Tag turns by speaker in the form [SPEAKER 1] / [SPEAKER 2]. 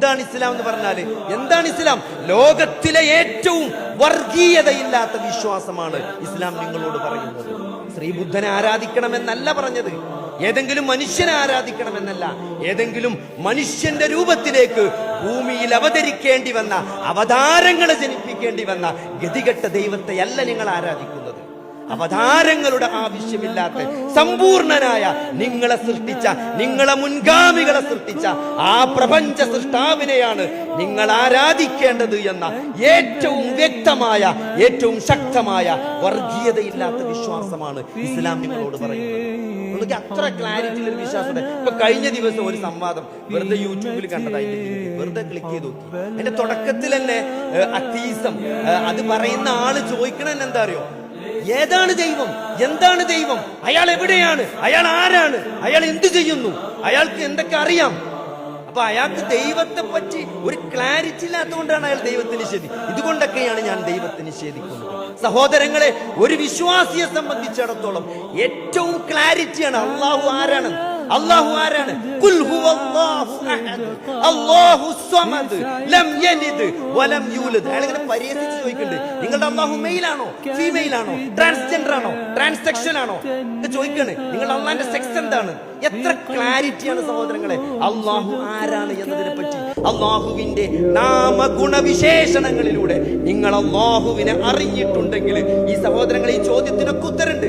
[SPEAKER 1] എന്താണ് ഇസ്ലാം എന്ന് പറഞ്ഞാല്? എന്താണ് ഇസ്ലാം? ലോകത്തിലെ ഏറ്റവും വർഗീയതയില്ലാത്ത വിശ്വാസമാണ് ഇസ്ലാം നിങ്ങളോട് പറയുന്നത്. ശ്രീബുദ്ധനെ ആരാധിക്കണമെന്നല്ല പറഞ്ഞത്, ഏതെങ്കിലും മനുഷ്യനെ ആരാധിക്കണമെന്നല്ല, ഏതെങ്കിലും മനുഷ്യന്റെ രൂപത്തിലേക്ക് ഭൂമിയിൽ അവതരിക്കേണ്ടി വന്ന, അവതാരങ്ങളെ ജനിപ്പിക്കേണ്ടി വന്ന ഗതികെട്ട ദൈവത്തെയല്ല നിങ്ങൾ ആരാധിക്കുന്നത്. അവതാരങ്ങളുടെ ആവശ്യമില്ലാത്ത സമ്പൂർണനായ നിങ്ങളെ സൃഷ്ടിച്ച, നിങ്ങളെ മുൻഗാമികളെ സൃഷ്ടിച്ച ആ പ്രപഞ്ച സൃഷ്ടാവിനെയാണ് നിങ്ങൾ ആരാധിക്കേണ്ടത് എന്ന ഏറ്റവും വ്യക്തമായ, ഏറ്റവും ശക്തമായ വർഗീയതയില്ലാത്ത വിശ്വാസമാണ് ഇസ്ലാം നിങ്ങളോട് പറയുന്നത്. അത്ര ക്ലാരിറ്റി ഒരു വിശ്വാസം. ഇപ്പൊ കഴിഞ്ഞ ദിവസം ഒരു സംവാദം വെറുതെ യൂട്യൂബിൽ കണ്ടതായിട്ട് വെറുതെ ക്ലിക്ക് ചെയ്ത് നോക്കി. അതിന്റെ തുടക്കത്തിൽ തന്നെ അത്തീസം അത് പറയുന്ന ആള് ചോദിക്കണെന്ന് എന്താ അറിയോ? ഏതാണ് ദൈവം? എന്താണ് ദൈവം? അയാൾ എവിടെയാണ്? അയാൾ ആരാണ്? അയാൾ എന്ത് ചെയ്യുന്നു? അയാൾക്ക് എന്തൊക്കെ അറിയാം? അപ്പൊ അയാൾക്ക് ദൈവത്തെ പറ്റി ഒരു ക്ലാരിറ്റി ഇല്ലാത്തതുകൊണ്ടാണ് അയാൾ ദൈവത്തെ നിഷേധിക്കുന്നത്. ഇതുകൊണ്ടൊക്കെയാണ് ഞാൻ ദൈവത്തെ നിഷേധിക്കുന്നത്. സഹോദരങ്ങളെ, ഒരു വിശ്വാസിയെ സംബന്ധിച്ചിടത്തോളം ഏറ്റവും ക്ലാരിറ്റിയാണ് അള്ളാഹു ആരാണ്. അല്ലാഹു ആരാണ്? ഖുൽ ഹുവല്ലാഹു അഹദ് അല്ലാഹു സമദ് ലം യലിദ് വലം യൂലദ്. അയാളിങ്ങനെ പരിഹസിച്ച് ചോദിക്കുന്നുണ്ട്, നിങ്ങളുടെ അല്ലാഹു മെയിൽ ആണോ, ഫീമെയിൽ ആണോ, ട്രാൻസ്ജെൻഡർ ആണോ, ട്രാൻസ്സെക്ഷൻ ആണോ എന്ന് ചോദിക്കണേ. നിങ്ങളുടെ അള്ളാന്റെ സെക്സ് എന്താണ്? എത്ര ക്ലാരിറ്റിയാണ് സഹോദരങ്ങളെ അല്ലാഹു ആരാണ് എന്നതിനെ പറ്റി. അല്ലാഹുവിന്റെ നാമഗുണവിശേഷണങ്ങളിലൂടെ നിങ്ങൾ അല്ലാഹുവിനെ അറിഞ്ഞിട്ടുണ്ടെങ്കിൽ ഈ സഹോദരങ്ങളെ ഈ ചോദ്യത്തിനൊക്കെ ഉത്തരണ്ട്.